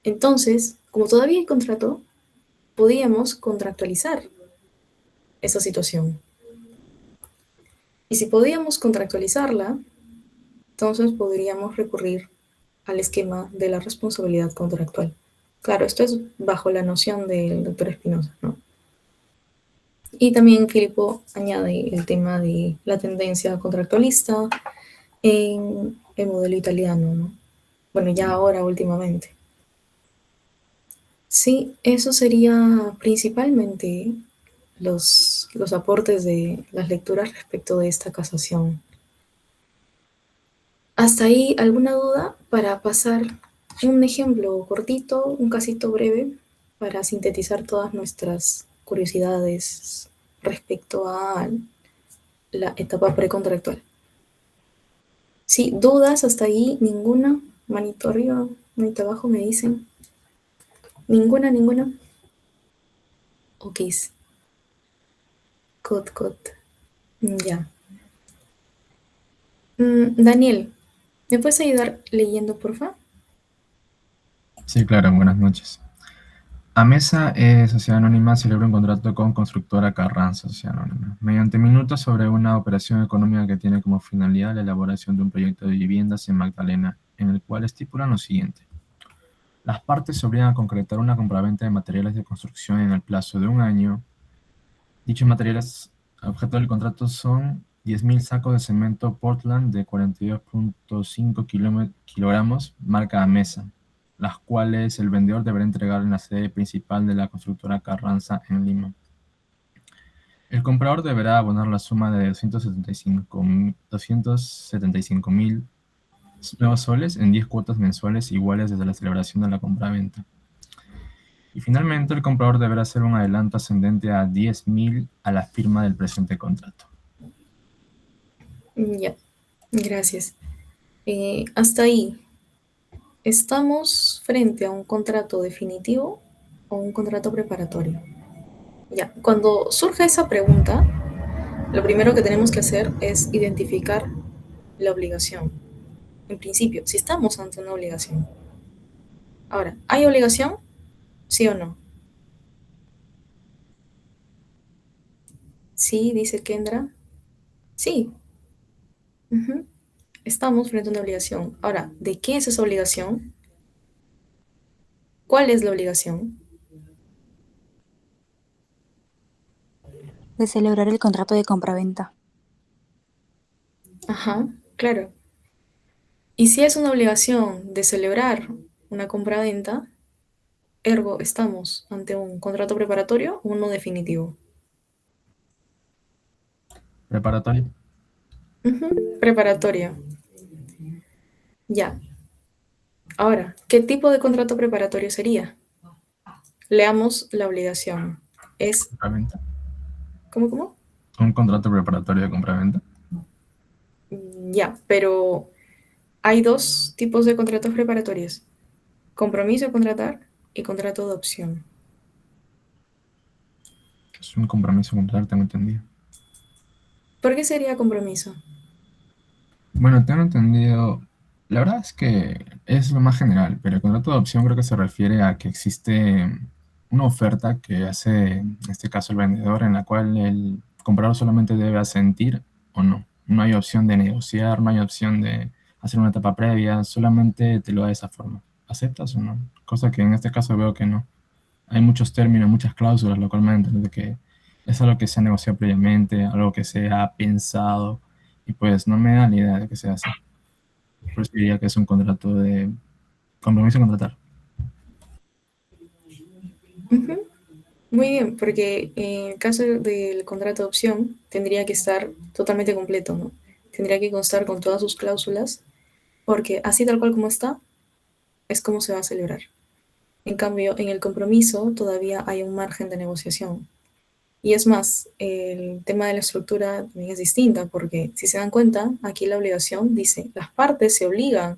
entonces, como todavía hay contrato, podríamos contractualizar esa situación. Y si podíamos contractualizarla, entonces podríamos recurrir al esquema de la responsabilidad contractual. Claro, esto es bajo la noción del doctor Espinosa, ¿no? Y también Filippo añade el tema de la tendencia contractualista en el modelo italiano, ¿no? Bueno, ya ahora últimamente. Sí, eso sería principalmente los aportes de las lecturas respecto de esta casación. ¿Hasta ahí alguna duda para pasar un ejemplo cortito, un casito breve, para sintetizar todas nuestras curiosidades respecto a la etapa precontractual? Sí, dudas hasta ahí, ninguna. Manito arriba, manito abajo me dicen. Ninguna. Ok. Cot. Ya. Daniel, ¿me puedes ayudar leyendo, por favor? Sí, claro, buenas noches. AMESA Sociedad Anónima celebra un contrato con Constructora Carranza Sociedad Anónima, mediante minutos sobre una operación económica que tiene como finalidad la elaboración de un proyecto de viviendas en Magdalena, en el cual estipulan lo siguiente. Las partes se obligan a concretar una compraventa de materiales de construcción en el plazo de un año. Dichos materiales, objeto del contrato, son 10.000 sacos de cemento Portland de 42.5 kilogramos, marca AMESA, las cuales el vendedor deberá entregar en la sede principal de la constructora Carranza en Lima. El comprador deberá abonar la suma de 275.000 nuevos soles en 10 cuotas mensuales iguales desde la celebración de la compraventa. Y finalmente, el comprador deberá hacer un adelanto ascendente a 10.000 a la firma del presente contrato. Ya, gracias. Hasta ahí, ¿estamos frente a un contrato definitivo o un contrato preparatorio? Ya, cuando surge esa pregunta, lo primero que tenemos que hacer es identificar la obligación. En principio, si estamos ante una obligación. Ahora, ¿hay obligación? ¿Sí o no? Sí, dice Kendra. Sí. Ujú. Estamos frente a una obligación. Ahora, ¿de qué es esa obligación? ¿Cuál es la obligación? De celebrar el contrato de compraventa. Ajá, claro. Y si es una obligación de celebrar una compraventa, ergo estamos ante un contrato preparatorio o uno definitivo. Preparatorio. Ujú, preparatorio. Ya. Ahora, ¿qué tipo de contrato preparatorio sería? Leamos la obligación. Es, Compraventa. ¿cómo? Un contrato preparatorio de compraventa. Ya, pero hay dos tipos de contratos preparatorios. Compromiso de contratar y contrato de opción. Es un compromiso contrato, tengo entendido. ¿Por qué sería compromiso? Bueno, tengo entendido, la verdad es que es lo más general, pero el contrato de opción creo que se refiere a que existe una oferta que hace, en este caso, el vendedor, en la cual el comprador solamente debe asentir o no. No hay opción de negociar, no hay opción de hacer una etapa previa, solamente te lo da de esa forma. ¿Aceptas o no? Cosa que en este caso veo que no. Hay muchos términos, muchas cláusulas, lo cual me da a entender que es algo que se ha negociado previamente, algo que se ha pensado, y pues no me da la idea de que sea así. Por eso diría que es un contrato de compromiso a contratar. Ujú. Muy bien, porque en el caso del contrato de opción tendría que estar totalmente completo, ¿no? Tendría que constar con todas sus cláusulas, porque así tal cual como está, es como se va a celebrar. En cambio, en el compromiso todavía hay un margen de negociación. Y es más, el tema de la estructura también es distinta, porque si se dan cuenta, aquí la obligación dice, las partes se obligan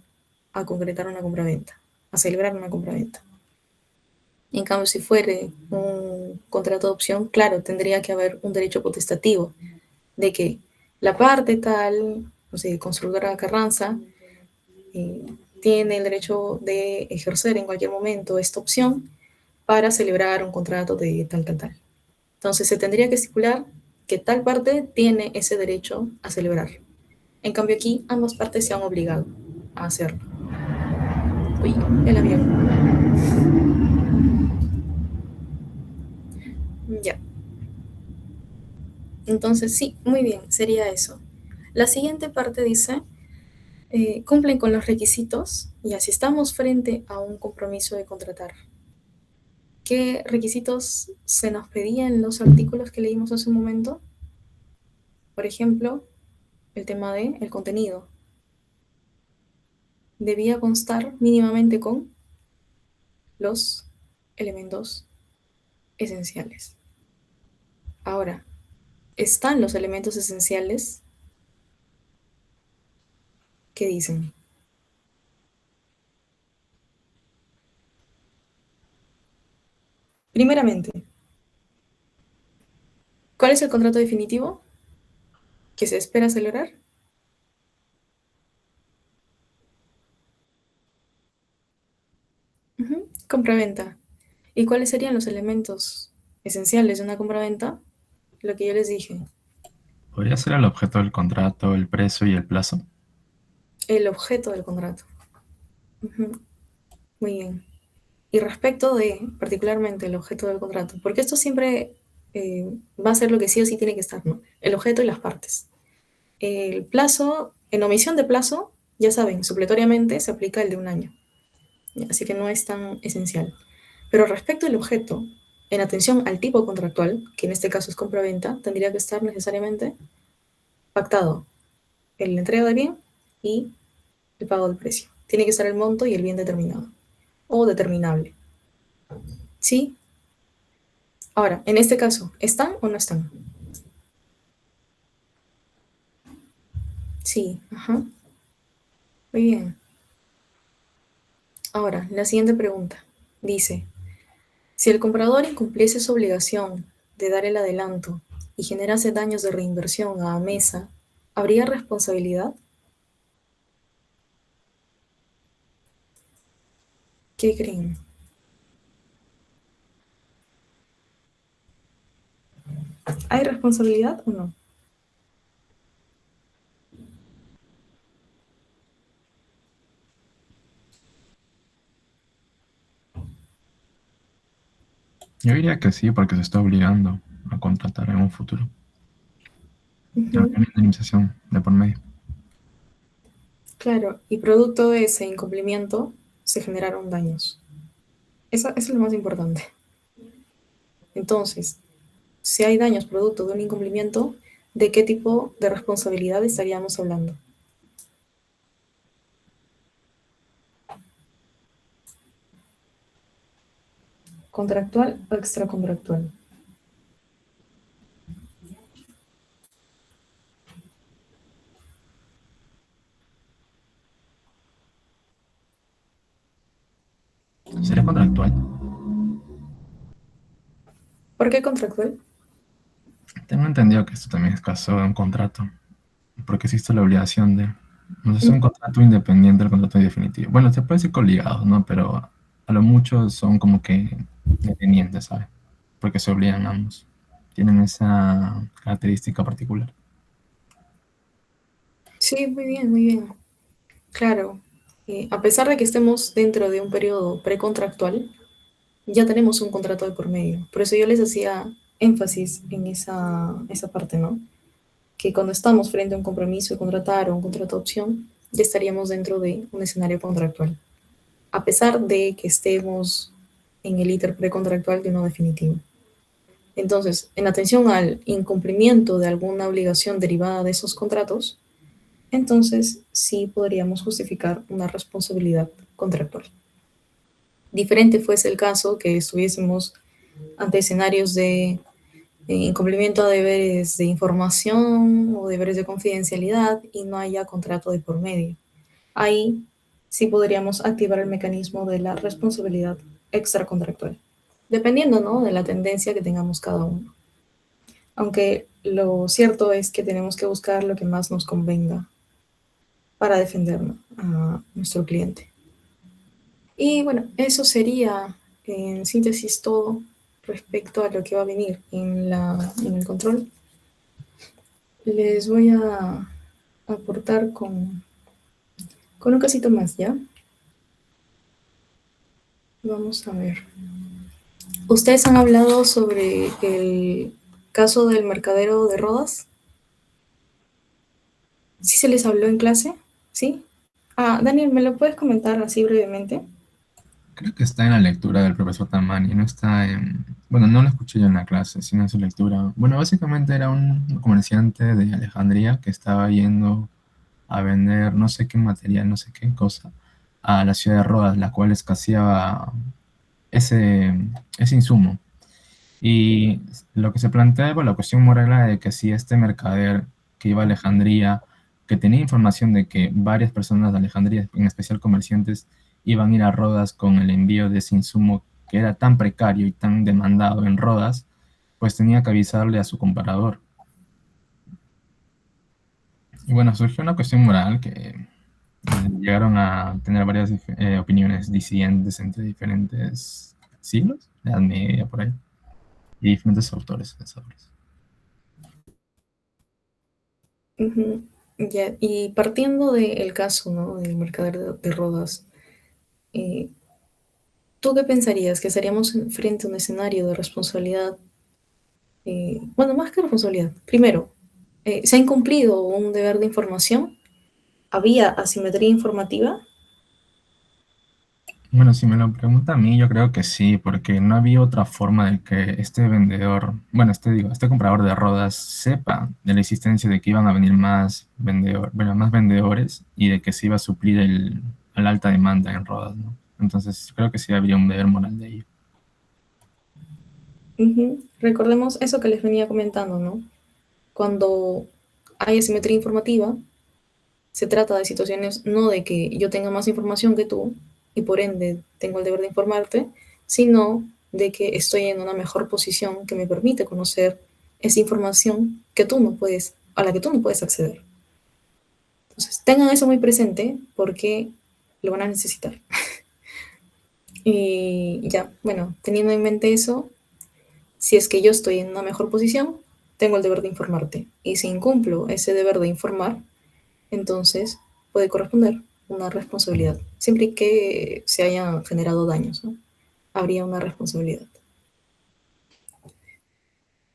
a concretar una compraventa, a celebrar una compraventa. En cambio, si fuere un contrato de opción, claro, tendría que haber un derecho potestativo de que la parte tal, no sé, constructora Carranza, eh, tiene el derecho de ejercer en cualquier momento esta opción para celebrar un contrato de tal. Entonces, se tendría que estipular que tal parte tiene ese derecho a celebrar. En cambio, aquí ambas partes se han obligado a hacerlo. Uy, el avión. Ya. Entonces, sí, muy bien, sería eso. La siguiente parte dice, cumplen con los requisitos y así estamos frente a un compromiso de contratar. ¿Qué requisitos se nos pedían en los artículos que leímos hace un momento? Por ejemplo, el tema de el contenido. Debía constar mínimamente con los elementos esenciales. Ahora, están los elementos esenciales que dicen. Primeramente, ¿cuál es el contrato definitivo que se espera celebrar? Compraventa. ¿Y cuáles serían los elementos esenciales de una compraventa? Lo que yo les dije, ¿Podría ser el objeto del contrato, el precio y el plazo? el objeto del contrato. Ujú, muy bien. Y respecto de, particularmente, el objeto del contrato, porque esto siempre va a ser lo que sí o sí tiene que estar, ¿no? El objeto y las partes. El plazo, en omisión de plazo, ya saben, supletoriamente se aplica el de un año, así que no es tan esencial. Pero respecto al objeto, en atención al tipo contractual, que en este caso es compra-venta, tendría que estar necesariamente pactado el entrega de bien y el pago del precio. Tiene que estar el monto y el bien determinado o determinable. ¿Sí? Ahora, en este caso, ¿están o no están? Sí, ajá. Muy bien. Ahora, la siguiente pregunta. Dice, si el comprador incumpliese su obligación de dar el adelanto y generase daños de reinversión a mesa, ¿habría responsabilidad? ¿Qué creen? ¿Hay responsabilidad o no? Yo diría que sí, porque se está obligando a contratar en un futuro. Aunque Ujú. hay una indemnización de por medio. Claro, y producto de ese incumplimiento se generaron daños. Eso es lo más importante. Entonces, si hay daños producto de un incumplimiento, ¿de qué tipo de responsabilidad estaríamos hablando? ¿Contractual o extracontractual? ¿Sería contractual? ¿Por qué contractual? Tengo entendido que esto también es caso de un contrato, porque existe la obligación de... No sé, es un contrato independiente del contrato definitivo. Bueno, se puede decir coligados, ¿no? Pero a lo mucho son como que dependientes, ¿sabes? Porque se obligan ambos. Tienen esa característica particular. Sí, muy bien, muy bien. Claro, a pesar de que estemos dentro de un periodo precontractual, ya tenemos un contrato de por medio. Por eso yo les hacía énfasis en esa parte, ¿no? Que cuando estamos frente a un compromiso de contratar o un contrato de opción, ya estaríamos dentro de un escenario contractual, a pesar de que estemos en el íter precontractual de uno definitivo. Entonces, en atención al incumplimiento de alguna obligación derivada de esos contratos, entonces sí podríamos justificar una responsabilidad contractual. Diferente fuese el caso que estuviésemos ante escenarios de incumplimiento de deberes de información o deberes de confidencialidad y no haya contrato de por medio. Ahí sí podríamos activar el mecanismo de la responsabilidad extracontractual, dependiendo, ¿no?, de la tendencia que tengamos cada uno. Aunque lo cierto es que tenemos que buscar lo que más nos convenga para defender, ¿no?, a nuestro cliente. Y bueno, eso sería en síntesis todo respecto a lo que va a venir en el control. Les voy a aportar con un casito más, ¿ya? Vamos a ver. ¿Ustedes han hablado sobre el caso del mercadero de Rodas? ¿Sí se les habló en clase? ¿Sí? Ah, Daniel, ¿me lo puedes comentar así brevemente? Creo que está en la lectura del profesor Tamani, no está en... Bueno, no lo escuché yo en la clase, sino en su lectura. Bueno, básicamente era un comerciante de Alejandría que estaba yendo a vender no sé qué material, no sé qué cosa, a la ciudad de Rodas, la cual escaseaba ese, ese insumo. Y lo que se planteaba, la cuestión moral era de que si este mercader que iba a Alejandría, que tenía información de que varias personas de Alejandría, en especial comerciantes, iban a ir a Rodas con el envío de ese insumo que era tan precario y tan demandado en Rodas, pues tenía que avisarle a su comprador. Y bueno, surgió una cuestión moral que llegaron a tener varias opiniones disidentes entre diferentes siglos, la Edad Media, por ahí, y diferentes autores, pensadores. Ujú. Ya, y partiendo del caso, ¿no?, del mercader de Rodas, eh, ¿tú qué pensarías? ¿Que estaríamos frente a un escenario de responsabilidad? Bueno, más que responsabilidad. Primero, ¿se ha incumplido un deber de información? ¿Había asimetría informativa? Bueno, si me lo pregunta a mí, yo creo que sí, porque no había otra forma de que este vendedor, bueno, este comprador de Rodas sepa de la existencia de que iban a venir más vendedores y de que se iba a suplir la alta demanda en Rodas, ¿no? Entonces, creo que sí habría un deber moral de ello. Ujú. Recordemos eso que les venía comentando, ¿no? Cuando hay asimetría informativa, se trata de situaciones no de que yo tenga más información que tú y por ende tengo el deber de informarte, sino de que estoy en una mejor posición que me permite conocer esa información que tú no puedes, a la que tú no puedes acceder. Entonces, tengan eso muy presente porque lo van a necesitar. Ya, bueno, teniendo en mente eso, si es que yo estoy en una mejor posición, tengo el deber de informarte. Y si incumplo ese deber de informar, entonces puede corresponder una responsabilidad, siempre que se hayan generado daños, ¿no? Habría una responsabilidad.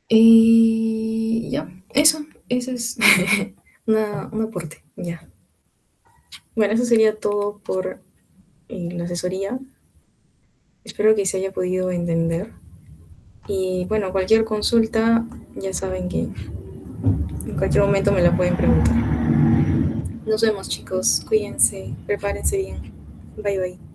Y ya, eso es un aporte, ya. Bueno, eso sería todo por la asesoría. Espero que se haya podido entender. Y bueno, cualquier consulta, ya saben que en cualquier momento me la pueden preguntar. Nos vemos, chicos. Cuídense, prepárense bien. Bye bye.